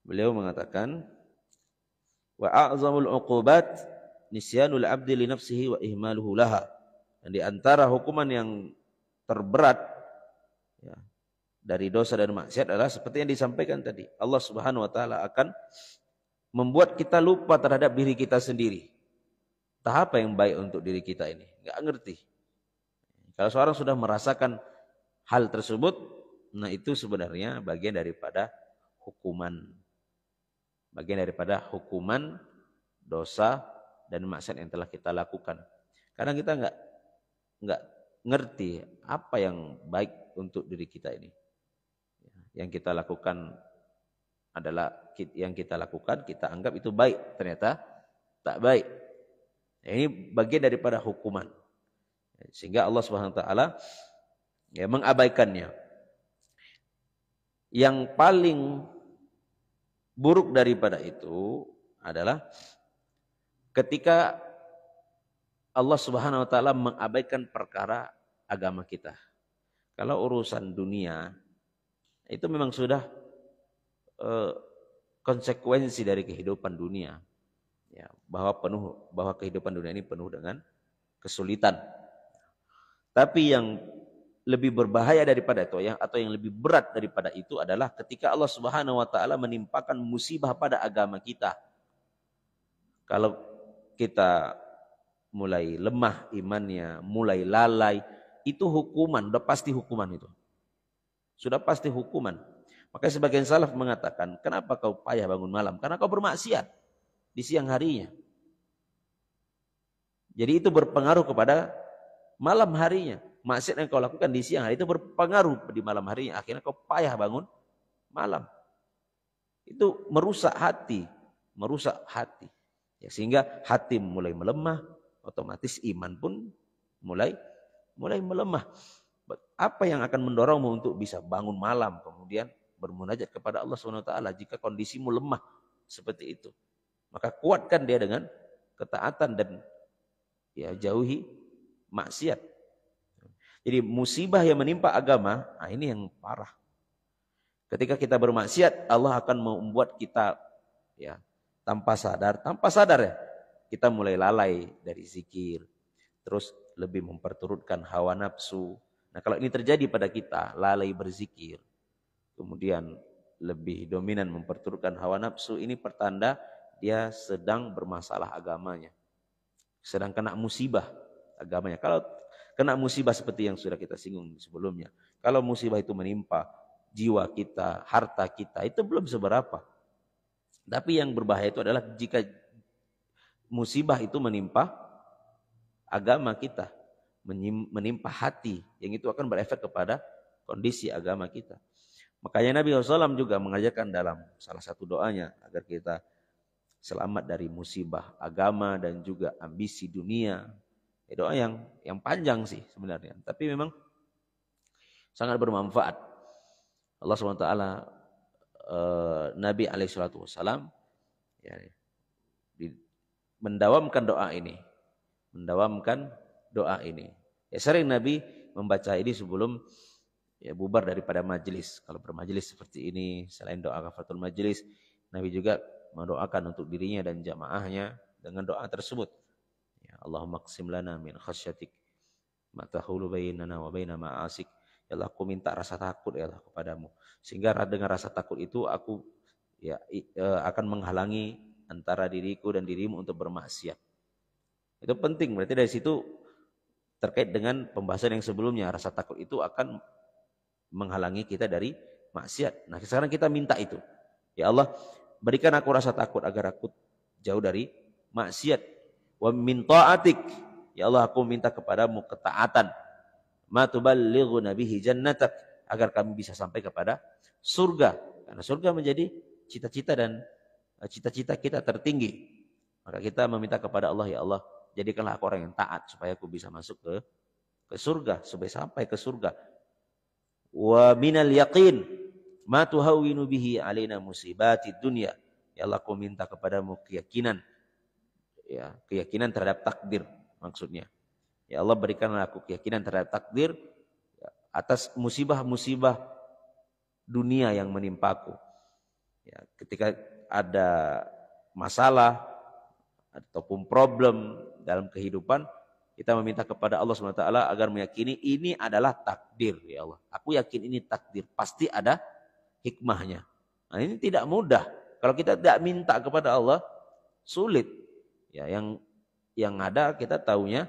Beliau mengatakan, wa a'zamul 'uqubat nisyanul 'abdi li nafsihi wa ihmaluhu laha. Dan di antara hukuman yang terberat ya, dari dosa dan maksiat adalah seperti yang disampaikan tadi. Allah Subhanahu wa taala akan membuat kita lupa terhadap diri kita sendiri. Entah apa yang baik untuk diri kita ini, enggak ngerti. Kalau seorang sudah merasakan hal tersebut, nah itu sebenarnya bagian daripada hukuman. Bagian daripada hukuman dosa dan maksiat yang telah kita lakukan. Kadang kita enggak ngerti apa yang baik untuk diri kita ini. Yang kita lakukan adalah yang kita lakukan, kita anggap itu baik, ternyata tak baik. Ini bagian daripada hukuman. Sehingga Allah Subhanahu wa taala ya mengabaikannya. Yang paling buruk daripada itu adalah ketika Allah Subhanahu wa taala mengabaikan perkara agama kita. Kalau urusan dunia itu memang sudah konsekuensi dari kehidupan dunia. Ya, bahwa kehidupan dunia ini penuh dengan kesulitan. Tapi yang lebih berbahaya daripada itu atau yang lebih berat daripada itu adalah ketika Allah Subhanahu wa taala menimpakan musibah pada agama kita. Kalau kita mulai lemah imannya, mulai lalai, itu hukuman, sudah pasti hukuman itu. Sudah pasti hukuman. Makanya sebagian salaf mengatakan, kenapa kau payah bangun malam? Karena kau bermaksiat di siang harinya. Jadi itu berpengaruh kepada malam harinya. Maksiat yang kau lakukan di siang hari itu berpengaruh di malam harinya. Akhirnya kau payah bangun malam. Itu merusak hati. Merusak hati. Ya, sehingga hati mulai melemah. Otomatis iman pun mulai melemah. Apa yang akan mendorongmu untuk bisa bangun malam kemudian bermunajat kepada Allah SWT jika kondisimu lemah seperti itu? Maka kuatkan dia dengan ketaatan dan ya jauhi maksiat. Jadi musibah yang menimpa agama, nah ini yang parah. Ketika kita bermaksiat, Allah akan membuat kita ya tanpa sadar ya, kita mulai lalai dari zikir, terus lebih memperturutkan hawa nafsu. Nah kalau ini terjadi pada kita, lalai berzikir, kemudian lebih dominan memperturutkan hawa nafsu, ini pertanda dia sedang bermasalah agamanya. Sedang kena musibah agamanya. Kalau kena musibah seperti yang sudah kita singgung sebelumnya, kalau musibah itu menimpa jiwa kita, harta kita, itu belum seberapa. Tapi yang berbahaya itu adalah jika musibah itu menimpa agama kita, menimpa hati, yang itu akan berefek kepada kondisi agama kita. Makanya Nabi SAW juga mengajarkan dalam salah satu doanya agar kita selamat dari musibah agama dan juga ambisi dunia. Doa yang panjang sih sebenarnya, tapi memang sangat bermanfaat. Allah SWT, Nabi SAW ya, mendawamkan doa ini. Ya, sering Nabi membaca ini sebelum ya bubar daripada majelis. Kalau bermajelis seperti ini, selain doa kafaratul majelis, Nabi juga mendoakan untuk dirinya dan jamaahnya dengan doa tersebut. Ya, Allahumma qsim lana min khasyatik ma tahulu bainana wa baina ma'asik. Ya Allah, aku minta rasa takut ya Allah kepadamu. Sehingga dengan rasa takut itu aku ya akan menghalangi antara diriku dan dirimu untuk bermaksiat. Itu penting, berarti dari situ terkait dengan pembahasan yang sebelumnya, rasa takut itu akan menghalangi kita dari maksiat. Nah, sekarang kita minta itu. Ya Allah, berikan aku rasa takut agar aku jauh dari maksiat. Wa min ta'atik. Ya Allah, aku minta kepadamu ketaatan. Ma tuballighuna bihi jannatak, agar kami bisa sampai kepada surga. Karena surga menjadi cita-cita dan cita-cita kita tertinggi. Maka kita meminta kepada Allah, ya Allah, jadikanlah aku orang yang taat supaya aku bisa masuk ke surga, supaya sampai ke surga. Wa minal yaqin ma tuhawwinu bihi alaina musibati dunya. Ya Allah, aku minta kepadamu keyakinan. Ya, keyakinan terhadap takdir maksudnya. Ya Allah, berikanlah aku keyakinan terhadap takdir atas musibah-musibah dunia yang menimpaku. Ya, ketika ada masalah ataupun problem dalam kehidupan, kita meminta kepada Allah SWT agar meyakini ini adalah takdir, ya Allah. Aku yakin ini takdir, pasti ada hikmahnya. Nah, ini tidak mudah. Kalau kita tidak minta kepada Allah, sulit. Ya, yang ada kita taunya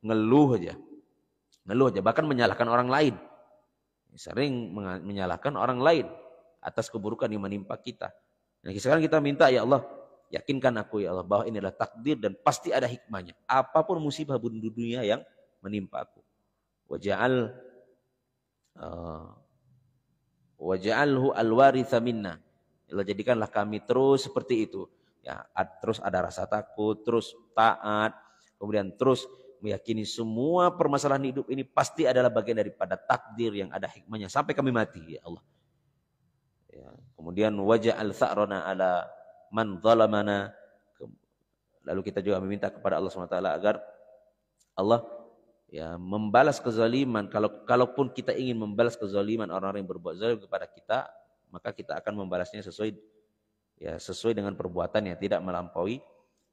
ngeluh aja. Ngeluh aja, bahkan menyalahkan orang lain. Sering menyalahkan orang lain atas keburukan yang menimpa kita. Nah, sekarang kita minta, ya Allah, yakinkan aku ya Allah bahwa ini adalah takdir dan pasti ada hikmahnya. Apapun musibah di dunia yang menimpa aku. Waj'alhu alwaritha minna. Allah, jadikanlah kami terus seperti itu. Ya, terus ada rasa takut, terus taat, kemudian terus meyakini semua permasalahan hidup ini pasti adalah bagian daripada takdir yang ada hikmahnya sampai kami mati, ya Allah. Ya, kemudian waj'al tha'rana ala man zalamana. Lalu kita juga meminta kepada Allah SWT agar Allah ya membalas kezaliman. Kalaupun kita ingin membalas kezaliman orang-orang yang berbuat zalim kepada kita, maka kita akan membalasnya sesuai dengan perbuatannya, tidak melampaui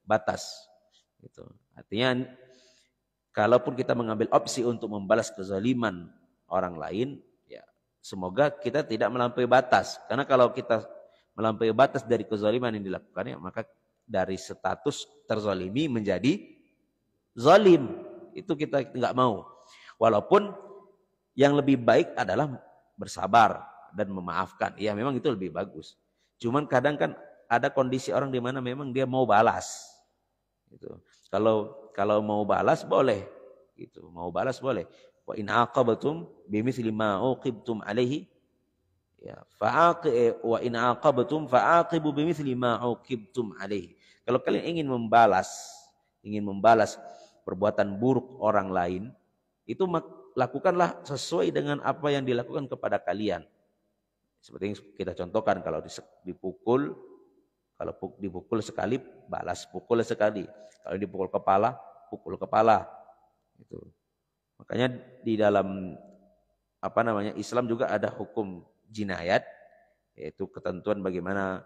batas. Gitu. Artinya, kalaupun kita mengambil opsi untuk membalas kezaliman orang lain, ya semoga kita tidak melampaui batas. Karena kalau kita melampaui batas dari kezaliman yang dilakukannya, maka dari status terzalimi menjadi zalim. Itu kita nggak mau. Walaupun yang lebih baik adalah bersabar dan memaafkan. Ya memang itu lebih bagus. Cuman kadang kan ada kondisi orang di mana memang dia mau balas. Gitu. Kalau mau balas boleh. Gitu. Mau balas boleh. Wa in aqabtum bimithli ma uqibtum alaihi, ya, wa in aqabtum fa'aqibu bimithli ma uqibtum alaihi. Kalau kalian ingin membalas perbuatan buruk orang lain, itu lakukanlah sesuai dengan apa yang dilakukan kepada kalian. Seperti yang kita contohkan, kalau dipukul sekali, balas pukul sekali. Kalau dipukul kepala, pukul kepala. Itu. Makanya di dalam Islam juga ada hukum jinayat, yaitu ketentuan bagaimana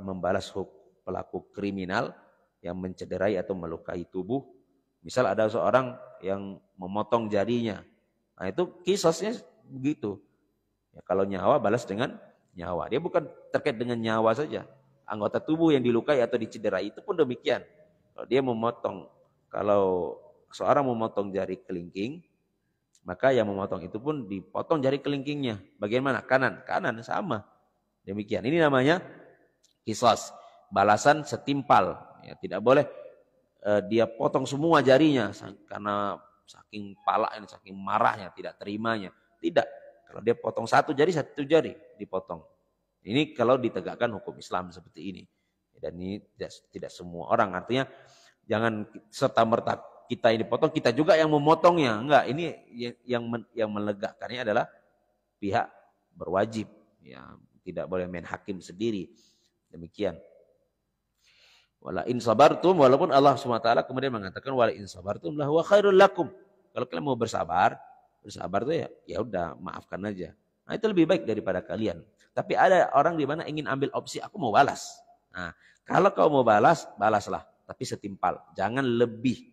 membalas pelaku kriminal yang mencederai atau melukai tubuh. Misal ada seorang yang memotong jarinya, nah itu kisosnya begitu. Ya, kalau nyawa balas dengan nyawa. Dia bukan terkait dengan nyawa saja, anggota tubuh yang dilukai atau dicederai itu pun demikian. Kalau seorang memotong jari kelingking, maka yang memotong itu pun dipotong jari kelingkingnya. Bagian mana? Kanan sama. Demikian. Ini namanya qisas, balasan setimpal. Ya, tidak boleh dia potong semua jarinya karena saking palaknya, saking marahnya, tidak terimanya. Tidak. Kalau dia potong satu jari dipotong. Ini kalau ditegakkan hukum Islam seperti ini. Dan ini tidak semua orang. Artinya jangan serta-merta kita ini potong, kita juga yang memotongnya. Enggak, ini yang melegakannya adalah pihak berwajib. Ya, tidak boleh main hakim sendiri. Demikian. Wala in sabartum, walaupun Allah SWT kemudian mengatakan wala in sabartum lahu khairul lakum. Kalau kalian mau bersabar tuh ya udah maafkan aja. Nah, itu lebih baik daripada kalian. Tapi ada orang di mana ingin ambil opsi aku mau balas. Nah, kalau kau mau balas, balaslah, tapi setimpal. Jangan lebih.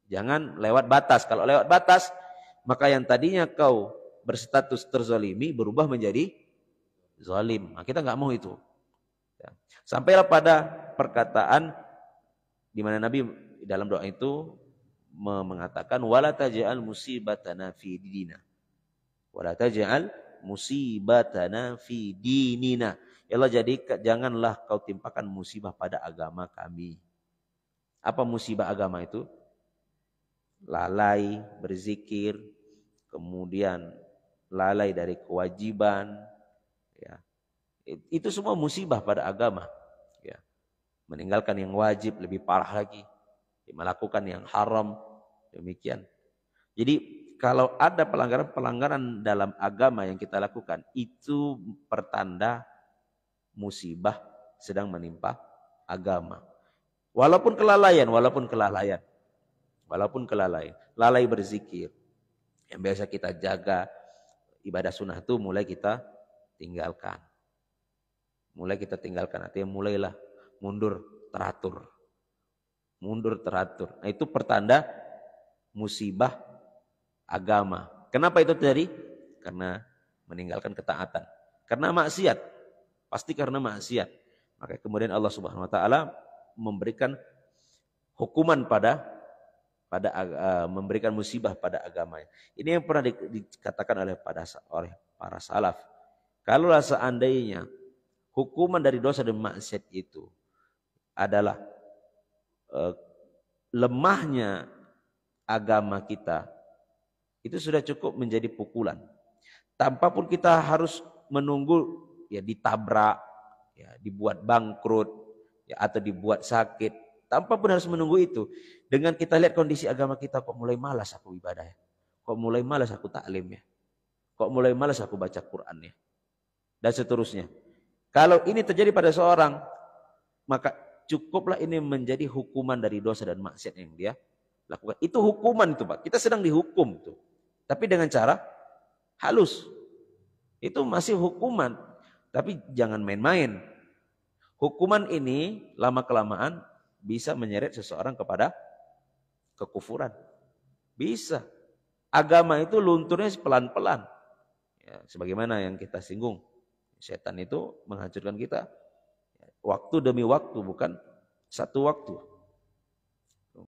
Jangan lewat batas. Kalau lewat batas, maka yang tadinya kau berstatus terzalimi berubah menjadi zalim. Nah, kita nggak mau itu. Ya. Sampailah pada perkataan di mana Nabi dalam doa itu mengatakan wala taj'al musibatana fi dinina. Wala taj'al musibatana fi dinina. Ya Allah, janganlah kau timpakan musibah pada agama kami. Apa musibah agama itu? Lalai berzikir, kemudian lalai dari kewajiban, ya. Itu semua musibah pada agama, ya. Meninggalkan yang wajib lebih parah lagi, melakukan yang haram, demikian. Jadi kalau ada pelanggaran dalam agama yang kita lakukan, itu pertanda musibah sedang menimpa agama. Walaupun kelalaian, lalai berzikir, yang biasa kita jaga, ibadah sunnah itu mulai kita tinggalkan. Mulai kita tinggalkan, artinya mulailah mundur teratur. Mundur teratur. Nah, itu pertanda musibah agama. Kenapa itu terjadi? Karena meninggalkan ketaatan. Karena maksiat. Pasti karena maksiat. Maka kemudian Allah Subhanahu wa taala memberikan hukuman memberikan musibah pada agamanya. Ini yang pernah dikatakan oleh para salaf. Kalaulah seandainya hukuman dari dosa dan maksiat itu adalah lemahnya agama kita, itu sudah cukup menjadi pukulan. Tanpa pun kita harus menunggu ya ditabrak, ya dibuat bangkrut, ya atau dibuat sakit. Tanpa pun harus menunggu itu. Dengan kita lihat kondisi agama kita, kok mulai malas aku ibadah ya. Kok mulai malas aku taklim ya. Kok mulai malas aku baca Quran ya. Dan seterusnya. Kalau ini terjadi pada seorang, maka cukuplah ini menjadi hukuman dari dosa dan maksiat yang dia lakukan. Itu hukuman itu Pak. Kita sedang dihukum tuh. Tapi dengan cara halus. Itu masih hukuman. Tapi jangan main-main. Hukuman ini lama-kelamaan bisa menyeret seseorang kepada kekufuran. Bisa. Agama itu lunturnya pelan-pelan. Ya, sebagaimana yang kita singgung. Setan itu menghancurkan kita waktu demi waktu, bukan satu waktu.